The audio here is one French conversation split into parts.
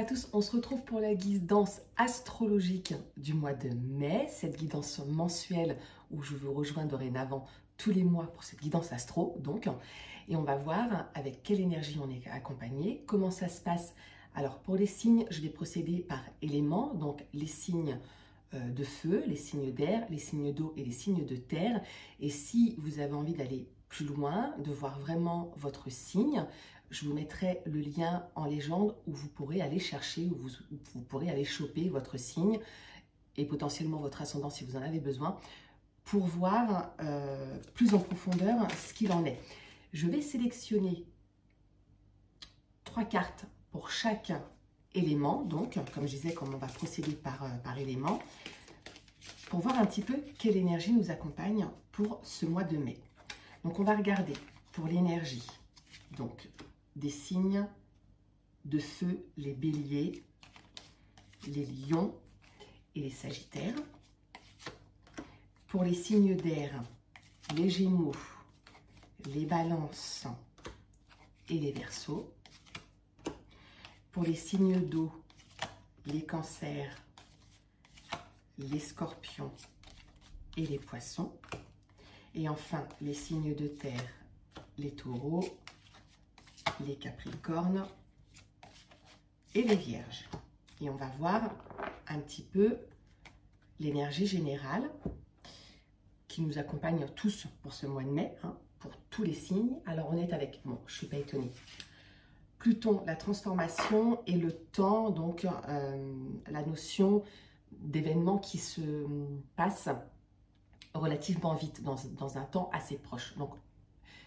tous, on se retrouve pour la guidance astrologique du mois de mai, cette guidance mensuelle où je vous rejoins dorénavant tous les mois pour cette guidance astro, donc. Et on va voir avec quelle énergie on est accompagné, comment ça se passe. Alors pour les signes, je vais procéder par éléments, donc les signes de feu, les signes d'air, les signes d'eau et les signes de terre. Et si vous avez envie d'aller plus loin, de voir vraiment votre signe, je vous mettrai le lien en légende où vous pourrez aller chercher, où vous pourrez aller choper votre signe et potentiellement votre ascendant si vous en avez besoin, pour voir plus en profondeur ce qu'il en est. Je vais sélectionner 3 cartes pour chaque élément, donc comme je disais, comme on va procéder par élément, pour voir un petit peu quelle énergie nous accompagne pour ce mois de mai. Donc on va regarder pour l'énergie, donc des signes de feu, les béliers, les lions et les sagittaires. Pour les signes d'air, les gémeaux, les balances et les verseaux. Pour les signes d'eau, les cancers, les scorpions et les poissons. Et enfin, les signes de terre, les taureaux, les capricornes et les vierges. Et on va voir un petit peu l'énergie générale qui nous accompagne tous pour ce mois de mai, pour tous les signes. Alors on est avec, bon, je ne suis pas étonnée, Pluton, la transformation et le temps, donc la notion d'événements qui se passent relativement vite, dans un temps assez proche. Donc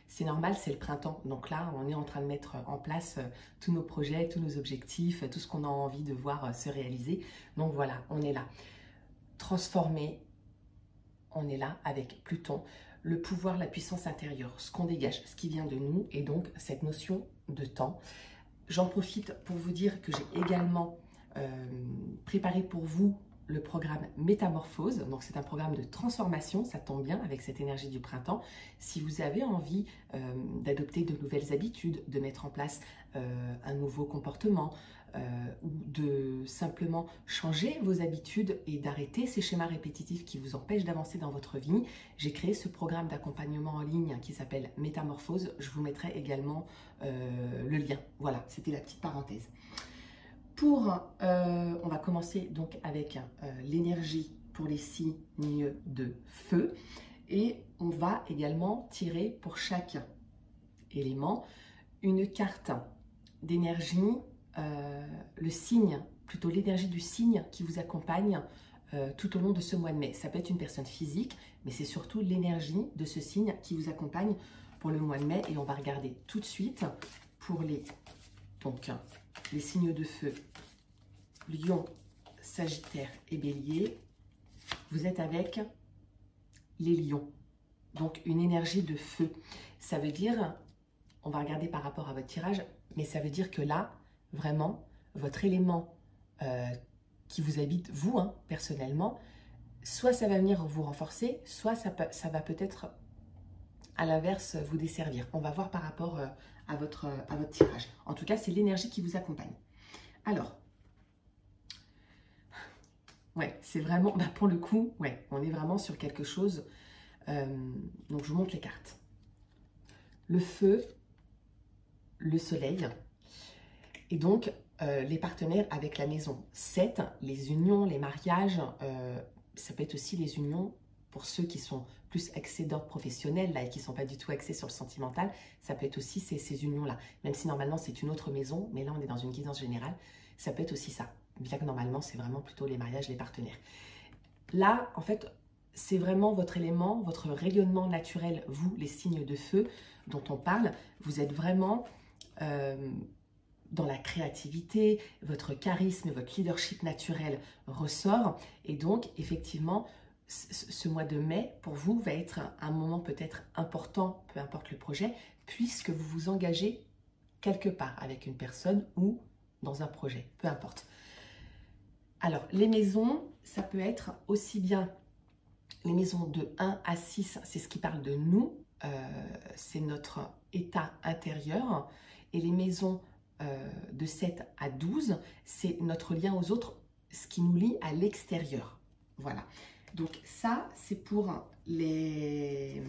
c'est normal, c'est le printemps. Donc là, on est en train de mettre en place tous nos projets, tous nos objectifs, tout ce qu'on a envie de voir se réaliser. Donc voilà, on est là. Transformé, on est là avec Pluton. Le pouvoir, la puissance intérieure, ce qu'on dégage, ce qui vient de nous, et donc cette notion de temps. J'en profite pour vous dire que j'ai également préparé pour vous le programme Métamorphose. Donc c'est un programme de transformation, ça tombe bien avec cette énergie du printemps. Si vous avez envie d'adopter de nouvelles habitudes, de mettre en place un nouveau comportement, ou de simplement changer vos habitudes et d'arrêter ces schémas répétitifs qui vous empêchent d'avancer dans votre vie, j'ai créé ce programme d'accompagnement en ligne qui s'appelle Métamorphose. Je vous mettrai également le lien. Voilà, c'était la petite parenthèse. On va commencer donc avec l'énergie pour les signes de feu et on va également tirer pour chaque élément une carte d'énergie, le signe, plutôt l'énergie du signe qui vous accompagne tout au long de ce mois de mai. Ça peut être une personne physique, mais c'est surtout l'énergie de ce signe qui vous accompagne pour le mois de mai et on va regarder tout de suite pour les signes de feu, Lion, Sagittaire et Bélier. Vous êtes avec les lions, donc une énergie de feu. Ça veut dire, on va regarder par rapport à votre tirage, mais ça veut dire que là, vraiment, votre élément qui vous habite, vous, personnellement, soit ça va venir vous renforcer, soit ça va peut-être, à l'inverse, vous desservir. On va voir par rapport à votre tirage. En tout cas, c'est l'énergie qui vous accompagne. Alors, ouais, c'est vraiment, pour le coup, ouais, on est vraiment sur quelque chose. Donc, je vous montre les cartes. Le feu, le soleil, et donc les partenaires avec la maison 7, les unions, les mariages, ça peut être aussi les unions pour ceux qui sont plus axés d'ordre professionnel là, et qui ne sont pas du tout axés sur le sentimental, ça peut être aussi ces unions-là. Même si normalement c'est une autre maison, mais là on est dans une guidance générale, ça peut être aussi ça. Bien que normalement c'est vraiment plutôt les mariages, les partenaires. Là, en fait, c'est vraiment votre élément, votre rayonnement naturel, vous, les signes de feu dont on parle. Vous êtes vraiment dans la créativité, votre charisme, votre leadership naturel ressort. Et donc, effectivement, ce mois de mai, pour vous, va être un moment peut-être important, peu importe le projet, puisque vous vous engagez quelque part avec une personne ou dans un projet, peu importe. Alors, les maisons, ça peut être aussi bien les maisons de 1 à 6, c'est ce qui parle de nous, c'est notre état intérieur. Et les maisons de 7 à 12, c'est notre lien aux autres, ce qui nous lie à l'extérieur. Voilà. Donc ça, c'est pour les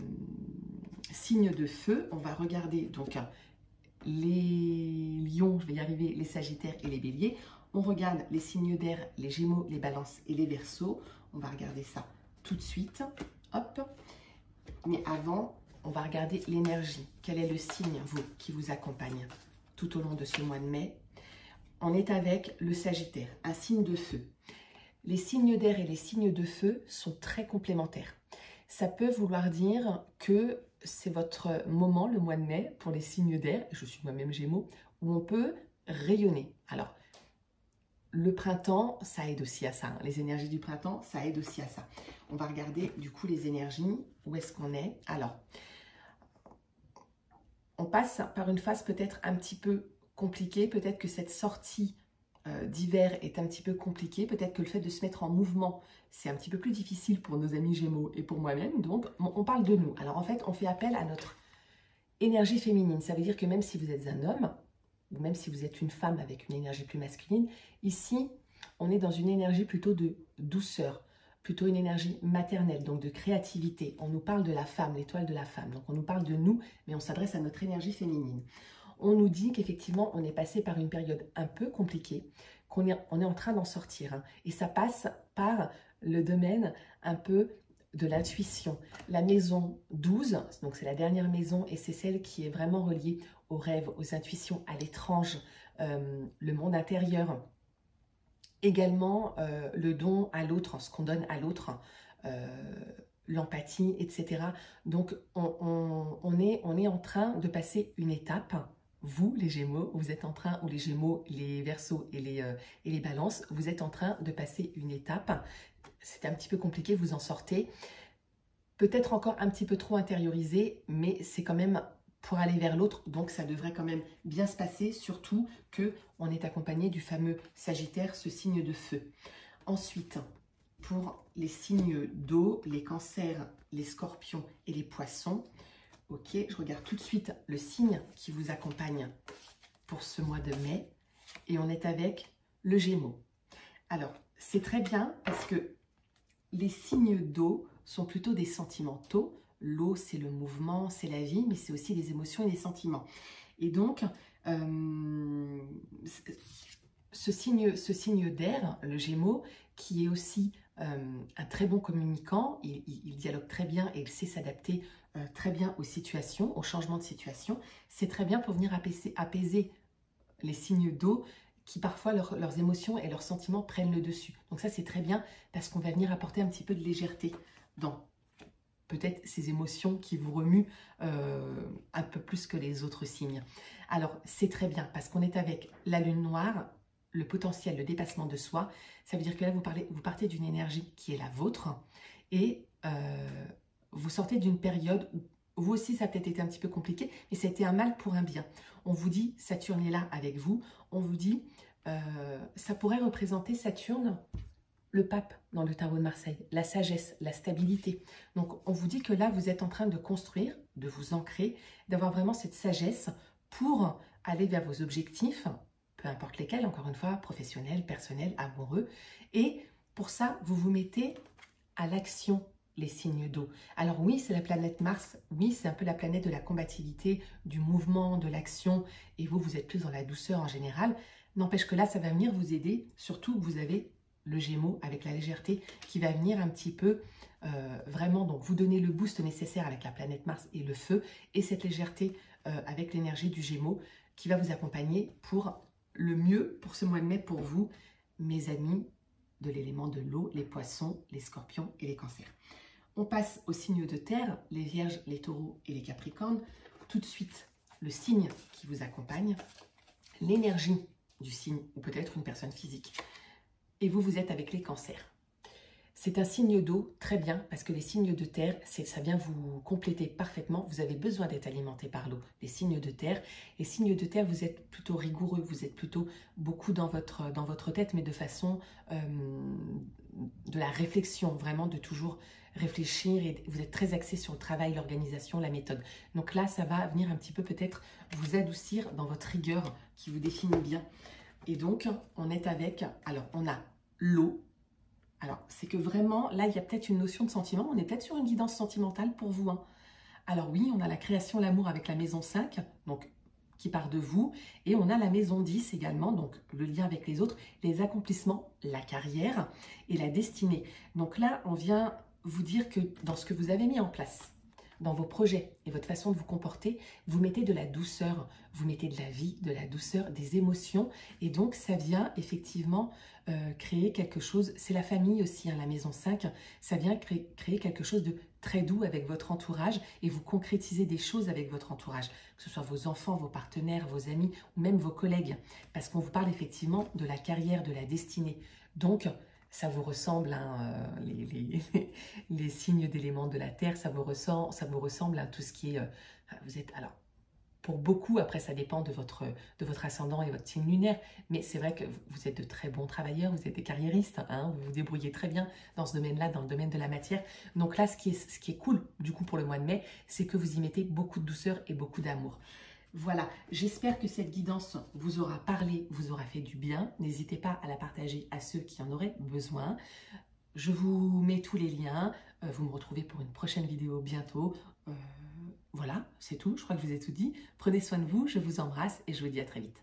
signes de feu. On va regarder donc les lions, je vais y arriver, les sagittaires et les béliers. On regarde les signes d'air, les gémeaux, les balances et les verseaux. On va regarder ça tout de suite. Hop. Mais avant, on va regarder l'énergie. Quel est le signe, vous, qui vous accompagne tout au long de ce mois de mai? On est avec le Sagittaire, un signe de feu. Les signes d'air et les signes de feu sont très complémentaires. Ça peut vouloir dire que c'est votre moment, le mois de mai, pour les signes d'air, je suis moi-même Gémeaux, où on peut rayonner. Alors, le printemps, ça aide aussi à ça. Hein. Les énergies du printemps, ça aide aussi à ça. On va regarder du coup les énergies, où est-ce qu'on est. Alors, on passe par une phase peut-être un petit peu compliquée. Peut-être que cette sortie d'hiver est un petit peu compliquée. Peut-être que le fait de se mettre en mouvement, c'est un petit peu plus difficile pour nos amis Gémeaux et pour moi-même. Donc, on parle de nous. Alors en fait, on fait appel à notre énergie féminine. Ça veut dire que même si vous êtes un homme, ou même si vous êtes une femme avec une énergie plus masculine, ici, on est dans une énergie plutôt de douceur, plutôt une énergie maternelle, donc de créativité. On nous parle de la femme, l'étoile de la femme. Donc on nous parle de nous, mais on s'adresse à notre énergie féminine. On nous dit qu'effectivement, on est passé par une période un peu compliquée, on est en train d'en sortir. Hein. Et ça passe par le domaine un peu de l'intuition. La maison 12, donc c'est la dernière maison et c'est celle qui est vraiment reliée aux rêves, aux intuitions, à l'étrange, le monde intérieur. Également le don à l'autre, ce qu'on donne à l'autre, l'empathie, etc. Donc on est en train de passer une étape. Vous, les Gémeaux, vous êtes en train, ou les Gémeaux, les Verseaux et les Balances, vous êtes en train de passer une étape. C'est un petit peu compliqué, vous en sortez. Peut-être encore un petit peu trop intériorisé, mais c'est quand même pour aller vers l'autre, donc ça devrait quand même bien se passer, surtout qu'on est accompagné du fameux Sagittaire, ce signe de feu. Ensuite, pour les signes d'eau, les cancers, les scorpions et les poissons, ok, je regarde tout de suite le signe qui vous accompagne pour ce mois de mai, et on est avec le Gémeaux. Alors, c'est très bien parce que les signes d'eau sont plutôt des sentimentaux. L'eau, c'est le mouvement, c'est la vie, mais c'est aussi les émotions et les sentiments. Et donc, ce signe d'air, le Gémeaux, qui est aussi un très bon communicant, il dialogue très bien et il sait s'adapter très bien aux situations, aux changements de situation. C'est très bien pour venir apaiser les signes d'eau qui parfois leurs émotions et leurs sentiments prennent le dessus. Donc ça, c'est très bien parce qu'on va venir apporter un petit peu de légèreté dans peut-être ces émotions qui vous remuent un peu plus que les autres signes. Alors, c'est très bien parce qu'on est avec la lune noire, le potentiel, le dépassement de soi. Ça veut dire que là, vous partez d'une énergie qui est la vôtre et vous sortez d'une période où vous aussi, ça a peut-être été un petit peu compliqué, mais c'était un mal pour un bien. On vous dit, Saturne est là avec vous, on vous dit, ça pourrait représenter Saturne, le pape dans le tarot de Marseille, la sagesse, la stabilité. Donc, on vous dit que là, vous êtes en train de construire, de vous ancrer, d'avoir vraiment cette sagesse pour aller vers vos objectifs, peu importe lesquels, encore une fois, professionnels, personnels, amoureux. Et pour ça, vous vous mettez à l'action, les signes d'eau. Alors oui, c'est la planète Mars, oui, c'est un peu la planète de la combativité, du mouvement, de l'action, et vous, vous êtes plus dans la douceur en général. N'empêche que là, ça va venir vous aider, surtout que vous avez le Gémeaux avec la légèreté qui va venir un petit peu vraiment donc vous donner le boost nécessaire avec la planète Mars et le feu, et cette légèreté avec l'énergie du Gémeaux qui va vous accompagner pour le mieux pour ce mois de mai pour vous, mes amis de l'élément de l'eau, les poissons, les scorpions et les cancers. On passe aux signes de terre, les vierges, les taureaux et les capricornes. Tout de suite, le signe qui vous accompagne, l'énergie du signe ou peut-être une personne physique. Et vous, vous êtes avec les cancers. C'est un signe d'eau, très bien, parce que les signes de terre, ça vient vous compléter parfaitement. Vous avez besoin d'être alimenté par l'eau. Les signes de terre, vous êtes plutôt rigoureux, vous êtes plutôt beaucoup dans votre tête, mais de façon de la réflexion, vraiment de toujours réfléchir, et vous êtes très axé sur le travail, l'organisation, la méthode. Donc là, ça va venir un petit peu peut-être vous adoucir dans votre rigueur qui vous définit bien. Et donc, on est avec, alors on a l'eau. Alors, c'est que vraiment, là, il y a peut-être une notion de sentiment. On est peut-être sur une guidance sentimentale pour vous, hein. Alors oui, on a la création, l'amour avec la maison 5, donc qui part de vous. Et on a la maison 10 également, donc le lien avec les autres, les accomplissements, la carrière et la destinée. Donc là, on vient vous dire que dans ce que vous avez mis en place, dans vos projets et votre façon de vous comporter, vous mettez de la douceur, vous mettez de la vie, de la douceur, des émotions. Et donc, ça vient effectivement créer quelque chose. C'est la famille aussi, hein, la maison 5. Ça vient créer quelque chose de très doux avec votre entourage et vous concrétisez des choses avec votre entourage, que ce soit vos enfants, vos partenaires, vos amis ou même vos collègues. Parce qu'on vous parle effectivement de la carrière, de la destinée. Donc, ça vous ressemble, hein, les signes d'éléments de la Terre, ça vous ressemble à tout ce qui est... vous êtes, alors, pour beaucoup, après ça dépend de votre ascendant et votre signe lunaire, mais c'est vrai que vous êtes de très bons travailleurs, vous êtes des carriéristes, hein, vous vous débrouillez très bien dans ce domaine-là, dans le domaine de la matière. Donc là, ce qui est cool, du coup, pour le mois de mai, c'est que vous y mettez beaucoup de douceur et beaucoup d'amour. Voilà, j'espère que cette guidance vous aura parlé, vous aura fait du bien. N'hésitez pas à la partager à ceux qui en auraient besoin. Je vous mets tous les liens. Vous me retrouvez pour une prochaine vidéo bientôt. Voilà, c'est tout. Je crois que je vous ai tout dit. Prenez soin de vous, je vous embrasse et je vous dis à très vite.